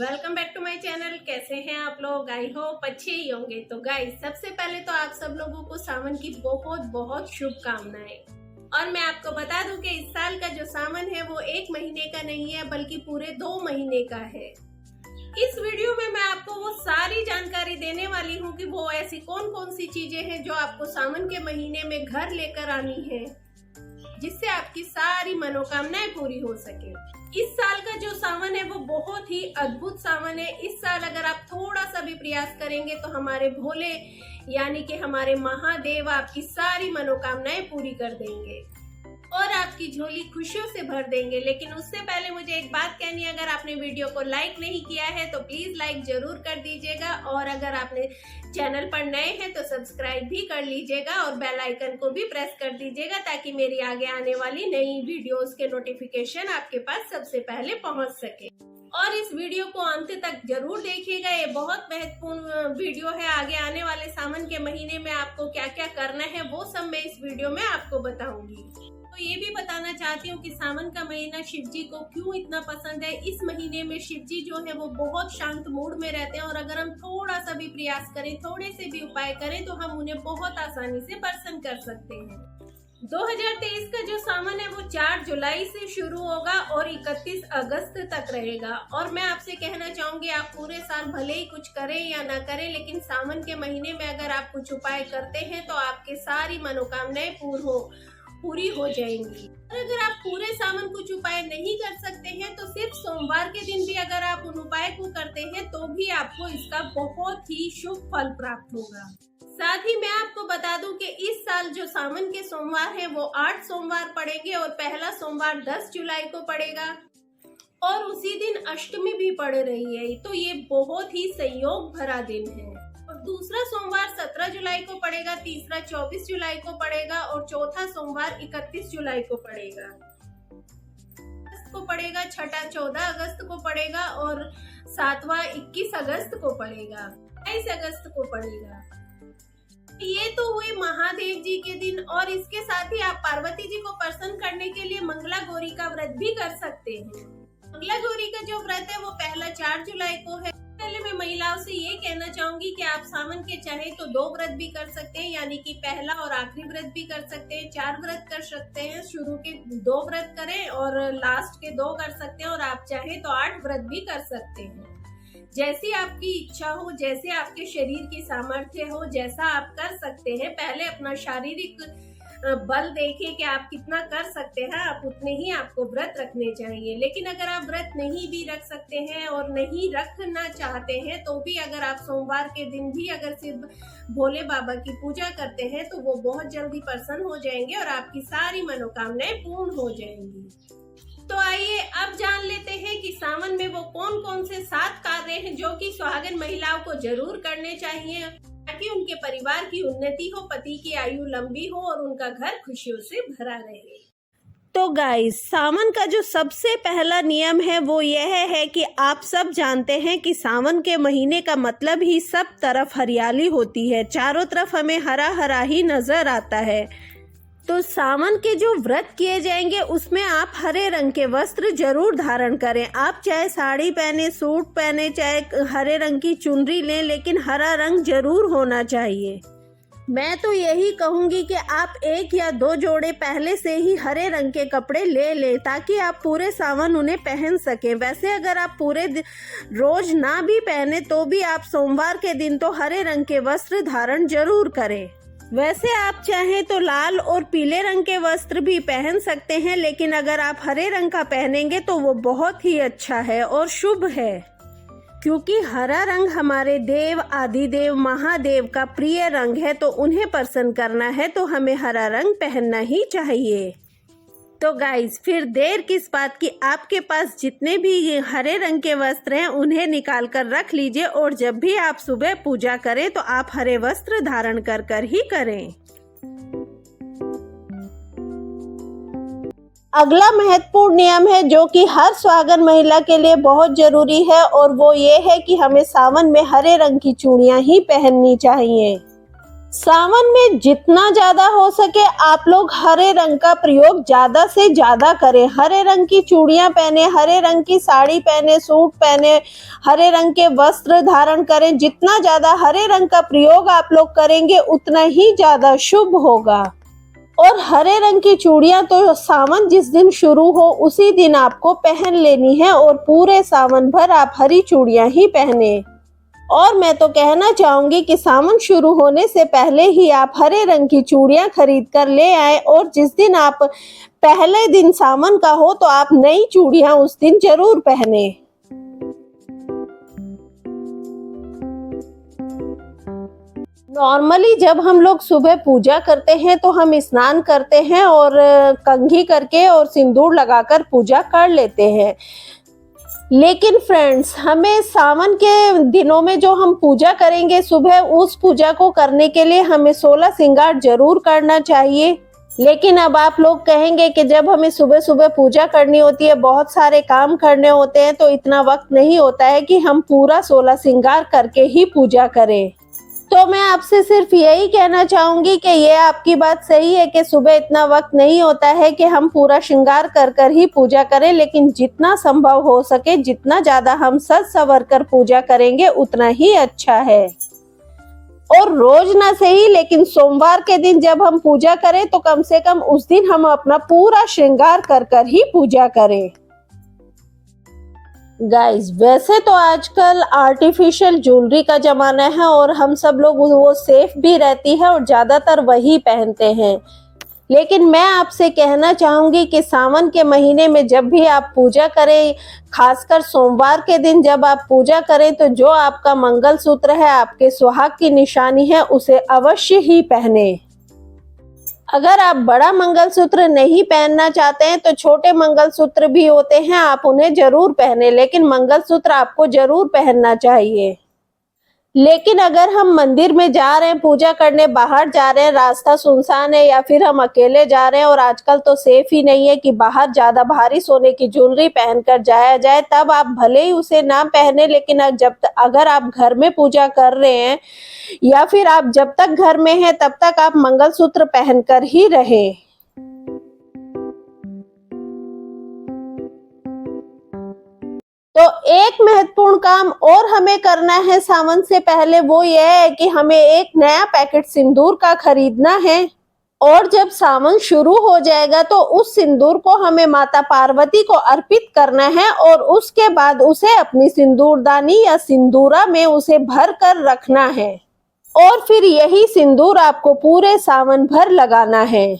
Welcome back to my channel. कैसे हैं आप लोग? आई होप अच्छे ही होंगे। तो गाइस, सबसे पहले तो आप सब लोगों को सावन की बहुत बहुत शुभकामनाएं। और मैं आपको बता दूं कि इस साल का जो सावन है वो 1 महीने का नहीं है बल्कि पूरे 2 महीने का है। इस वीडियो में मैं आपको वो सारी जानकारी देने वाली हूँ कि वो ऐसी कौन कौन सी चीजें हैं जो आपको सावन के महीने में घर लेकर आनी है, जिससे आपकी सारी मनोकामनाएं पूरी हो सके। इस साल का जो सावन है वो बहुत ही अद्भुत सावन है। इस साल अगर आप थोड़ा सा भी प्रयास करेंगे तो हमारे भोले यानी कि हमारे महादेव आपकी सारी मनोकामनाएं पूरी कर देंगे और आपकी झोली खुशियों से भर देंगे। लेकिन उससे पहले मुझे एक बात कहनी है, अगर आपने वीडियो को लाइक नहीं किया है तो प्लीज लाइक जरूर कर दीजिएगा, और अगर आपने चैनल पर नए हैं तो सब्सक्राइब भी कर लीजिएगा और बेल आइकन को भी प्रेस कर दीजिएगा ताकि मेरी आगे आने वाली नई वीडियोस के नोटिफिकेशन आपके पास सबसे पहले पहुंच सके। और इस वीडियो को अंत तक जरूर देखिएगा, ये बहुत महत्वपूर्ण वीडियो है। आगे आने वाले सावन के महीने में आपको क्या क्या करना है वो सब मैं इस वीडियो में आपको बताऊंगी। तो ये भी बताना चाहती हूँ कि सावन का महीना शिव जी को क्यों इतना पसंद है। इस महीने में शिव जी जो है वो बहुत शांत मूड में रहते हैं और अगर हम थोड़ा सा भी प्रयास करें, थोड़े से भी उपाय करें तो हम उन्हें बहुत आसानी से प्रसन्न कर सकते हैं। 2023 का जो सावन है वो 4 जुलाई से शुरू होगा और 31 अगस्त तक रहेगा। और मैं आपसे कहना चाहूंगी, आप पूरे साल भले ही कुछ करें या ना करें, लेकिन सावन के महीने में अगर आप कुछ उपाय करते हैं तो आपके सारी मनोकामनाएं पूरी हो जाएंगी। और अगर आप पूरे सावन कुछ उपाय नहीं कर सकते हैं तो सिर्फ सोमवार के दिन भी अगर आप उन उपाय को करते हैं तो भी आपको इसका बहुत ही शुभ फल प्राप्त होगा। साथ ही मैं आपको बता दूं कि इस साल जो सावन के सोमवार है वो 8 सोमवार पड़ेंगे और पहला सोमवार 10 जुलाई को पड़ेगा और उसी दिन अष्टमी भी पड़ रही है। तो ये बहुत ही संयोग भरा दिन है। और दूसरा सोमवार 17 जुलाई को पड़ेगा, तीसरा 24 जुलाई को पड़ेगा और चौथा सोमवार 31 जुलाई को पड़ेगा। छठा 14 अगस्त को पड़ेगा और 7वां 21 अगस्त को पड़ेगा, 22 अगस्त को पड़ेगा। ये तो हुए महादेव जी के दिन। और इसके साथ ही आप पार्वती जी को प्रसन्न करने के लिए मंगला गौरी का व्रत भी कर सकते हैं। मंगला गौरी का जो व्रत है वो पहला 4 जुलाई को है। पहले मैं महिलाओं से ये कहना चाहूंगी कि आप सावन के चाहे तो 2 व्रत भी कर सकते हैं, यानी कि पहला और आखिरी व्रत भी कर सकते हैं। 4 व्रत कर सकते हैं, शुरू के 2 व्रत करें और लास्ट के 2 कर सकते हैं, और आप चाहे तो 8 व्रत भी कर सकते हैं। जैसी आपकी इच्छा हो, जैसे आपके शरीर की सामर्थ्य हो, जैसा आप कर सकते हैं। पहले अपना शारीरिक बल देखें कि आप कितना कर सकते हैं, आप उतने ही आपको व्रत रखने चाहिए। लेकिन अगर आप व्रत नहीं भी रख सकते हैं और नहीं रखना चाहते हैं तो भी अगर आप सोमवार के दिन भी अगर सिर्फ भोले बाबा की पूजा करते हैं तो वो बहुत जल्दी प्रसन्न हो जाएंगे और आपकी सारी मनोकामनाएं पूर्ण हो जाएंगी। तो आइए अब जान लेते हैं कि सावन में वो कौन कौन से 7 कार्य हैं जो कि सुहागन महिलाओं को जरूर करने चाहिए ताकि उनके परिवार की उन्नति हो, पति की आयु लंबी हो और उनका घर खुशियों से भरा रहे। तो गाइस, सावन का जो सबसे पहला नियम है वो यह है कि आप सब जानते हैं कि सावन के महीने का मतलब ही सब तरफ हरियाली होती है, चारों तरफ हमें हरा हरा ही नजर आता है। तो सावन के जो व्रत किए जाएंगे उसमें आप हरे रंग के वस्त्र जरूर धारण करें। आप चाहे साड़ी पहने, सूट पहने, चाहे हरे रंग की चुनरी लें, लेकिन हरा रंग जरूर होना चाहिए। मैं तो यही कहूंगी कि आप 1 या 2 जोड़े पहले से ही हरे रंग के कपड़े ले लें ताकि आप पूरे सावन उन्हें पहन सकें। वैसे अगर आप पूरे रोज ना भी पहने तो भी आप सोमवार के दिन तो हरे रंग के वस्त्र धारण जरूर करें। वैसे आप चाहें तो लाल और पीले रंग के वस्त्र भी पहन सकते हैं, लेकिन अगर आप हरे रंग का पहनेंगे तो वो बहुत ही अच्छा है और शुभ है, क्योंकि हरा रंग हमारे देव आदिदेव महादेव का प्रिय रंग है। तो उन्हें प्रसन्न करना है तो हमें हरा रंग पहनना ही चाहिए। तो गाइज फिर देर किस बात की, आपके पास जितने भी ये हरे रंग के वस्त्र हैं उन्हें निकाल कर रख लीजिए और जब भी आप सुबह पूजा करें तो आप हरे वस्त्र धारण कर ही करें। अगला महत्वपूर्ण नियम है जो कि हर सुहागन महिला के लिए बहुत जरूरी है और वो ये है कि हमें सावन में हरे रंग की चूड़ियां ही पहननी चाहिए। सावन में जितना ज्यादा हो सके आप लोग हरे रंग का प्रयोग ज्यादा से ज्यादा करें। हरे रंग की चूड़ियां पहने, हरे रंग की साड़ी पहने, सूट पहने, हरे रंग के वस्त्र धारण करें। जितना ज्यादा हरे रंग का प्रयोग आप लोग करेंगे उतना ही ज्यादा शुभ होगा। और हरे रंग की चूड़ियां तो सावन जिस दिन शुरू हो उसी दिन आपको पहन लेनी है और पूरे सावन भर आप हरी चूड़ियां ही पहने। और मैं तो कहना चाहूंगी कि सावन शुरू होने से पहले ही आप हरे रंग की चूड़ियां खरीद कर ले आए और जिस दिन आप पहले दिन सावन का हो तो आप नई चूड़ियां उस दिन जरूर पहने। नॉर्मली जब हम लोग सुबह पूजा करते हैं तो हम स्नान करते हैं और कंघी करके और सिंदूर लगाकर पूजा कर लेते हैं। लेकिन फ्रेंड्स, हमें सावन के दिनों में जो हम पूजा करेंगे सुबह, उस पूजा को करने के लिए हमें 16 श्रृंगार जरूर करना चाहिए। लेकिन अब आप लोग कहेंगे कि जब हमें सुबह सुबह पूजा करनी होती है, बहुत सारे काम करने होते हैं, तो इतना वक्त नहीं होता है कि हम पूरा 16 श्रृंगार करके ही पूजा करें। तो मैं आपसे सिर्फ यही कहना चाहूंगी कि ये आपकी बात सही है कि सुबह इतना वक्त नहीं होता है कि हम पूरा श्रृंगार कर ही पूजा करें, लेकिन जितना संभव हो सके, जितना ज्यादा हम सज संवर कर पूजा करेंगे उतना ही अच्छा है। और रोज ना सही, लेकिन सोमवार के दिन जब हम पूजा करें तो कम से कम उस दिन हम अपना पूरा श्रृंगार कर ही पूजा करें। गाइस, वैसे तो आजकल आर्टिफिशियल ज्वेलरी का जमाना है और हम सब लोग वो सेफ भी रहती है और ज्यादातर वही पहनते हैं। लेकिन मैं आपसे कहना चाहूंगी कि सावन के महीने में जब भी आप पूजा करें, खासकर सोमवार के दिन जब आप पूजा करें, तो जो आपका मंगलसूत्र है, आपके सुहाग की निशानी है, उसे अवश्य ही पहने। अगर आप बड़ा मंगलसूत्र नहीं पहनना चाहते हैं तो छोटे मंगलसूत्र भी होते हैं, आप उन्हें जरूर पहने, लेकिन मंगलसूत्र आपको जरूर पहनना चाहिए। लेकिन अगर हम मंदिर में जा रहे हैं, पूजा करने बाहर जा रहे हैं, रास्ता सुनसान है या फिर हम अकेले जा रहे हैं और आजकल तो सेफ ही नहीं है कि बाहर ज्यादा भारी सोने की ज्वेलरी पहनकर जाया जाए, तब आप भले ही उसे ना पहने। लेकिन अगर आप घर में पूजा कर रहे हैं या फिर आप जब तक घर में हैं तब तक आप मंगलसूत्र पहनकर ही रहें। तो एक महत्वपूर्ण काम और हमें करना है सावन से पहले, वो यह है कि हमें एक नया पैकेट सिंदूर का खरीदना है। और जब सावन शुरू हो जाएगा तो उस सिंदूर को हमें माता पार्वती को अर्पित करना है और उसके बाद उसे अपनी सिंदूरदानी या सिंदूरा में उसे भर कर रखना है और फिर यही सिंदूर आपको पूरे सावन भर लगाना है।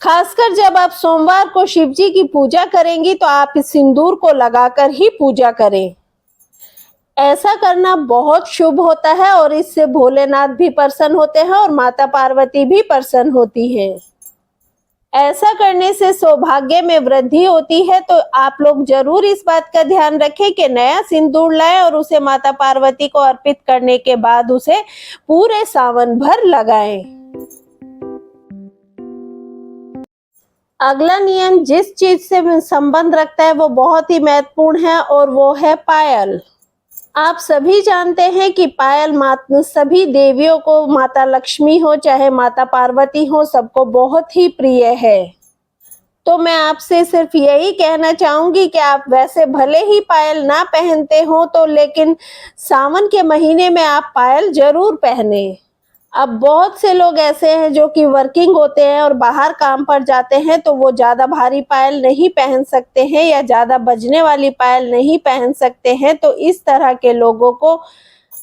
खासकर जब आप सोमवार को शिव जी की पूजा करेंगी तो आप इस सिंदूर को लगाकर ही पूजा करें। ऐसा करना बहुत शुभ होता है और इससे भोलेनाथ भी प्रसन्न होते हैं और माता पार्वती भी प्रसन्न होती है। ऐसा करने से सौभाग्य में वृद्धि होती है। तो आप लोग जरूर इस बात का ध्यान रखें कि नया सिंदूर लाएं और उसे माता पार्वती को अर्पित करने के बाद उसे पूरे सावन भर लगाएं। अगला नियम जिस चीज से संबंध रखता है वो बहुत ही महत्वपूर्ण है और वो है पायल। आप सभी जानते हैं कि पायल सभी देवियों को, माता लक्ष्मी हो चाहे माता पार्वती हो, सबको बहुत ही प्रिय है। तो मैं आपसे सिर्फ यही कहना चाहूंगी कि आप वैसे भले ही पायल ना पहनते हो तो लेकिन सावन के महीने में आप पायल जरूर पहने। अब बहुत से लोग ऐसे हैं जो कि वर्किंग होते हैं और बाहर काम पर जाते हैं, तो वो ज्यादा भारी पायल नहीं पहन सकते हैं या ज्यादा बजने वाली पायल नहीं पहन सकते हैं। तो इस तरह के लोगों को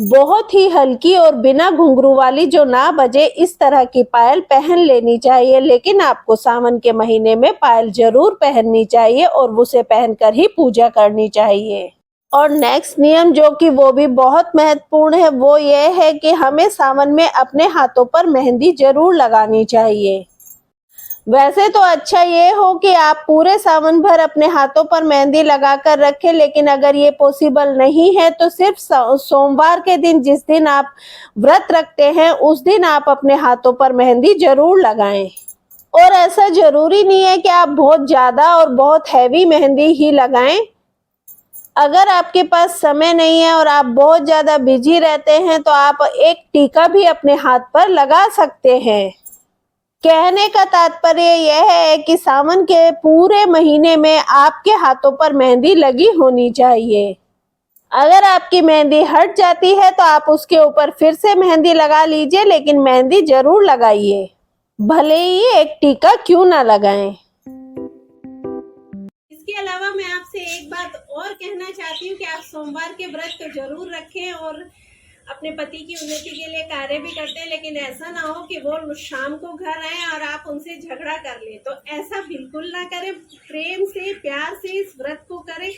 बहुत ही हल्की और बिना घुंघरू वाली, जो ना बजे, इस तरह की पायल पहन लेनी चाहिए। लेकिन आपको सावन के महीने में पायल जरूर पहननी चाहिए और उसे पहनकर ही पूजा करनी चाहिए। और नेक्स्ट नियम जो कि वो भी बहुत महत्वपूर्ण है वो ये है कि हमें सावन में अपने हाथों पर मेहंदी जरूर लगानी चाहिए। वैसे तो अच्छा ये हो कि आप पूरे सावन भर अपने हाथों पर मेहंदी लगा कर रखें, लेकिन अगर ये पॉसिबल नहीं है तो सिर्फ सोमवार के दिन, जिस दिन आप व्रत रखते हैं, उस दिन आप अपने हाथों पर मेहंदी जरूर लगाएं। और ऐसा जरूरी नहीं है कि आप बहुत ज्यादा और बहुत हैवी मेहंदी ही लगाएं। अगर आपके पास समय नहीं है और आप बहुत ज्यादा बिजी रहते हैं तो आप एक टीका भी अपने हाथ पर लगा सकते हैं। कहने का तात्पर्य यह है कि सावन के पूरे महीने में आपके हाथों पर मेहंदी लगी होनी चाहिए। अगर आपकी मेहंदी हट जाती है तो आप उसके ऊपर फिर से मेहंदी लगा लीजिए, लेकिन मेहंदी जरूर लगाइए, भले ही एक टीका क्यों ना लगाएं। इसके अलावा मैं आपसे एक बात और कहना चाहती हूँ कि आप सोमवार के व्रत तो जरूर रखें और अपने पति की उन्नति के लिए कार्य भी करते हैं, लेकिन ऐसा ना हो कि वो शाम को घर आए और आप उनसे झगड़ा कर ले। तो ऐसा बिल्कुल ना करें, प्रेम से प्यार से इस व्रत को करें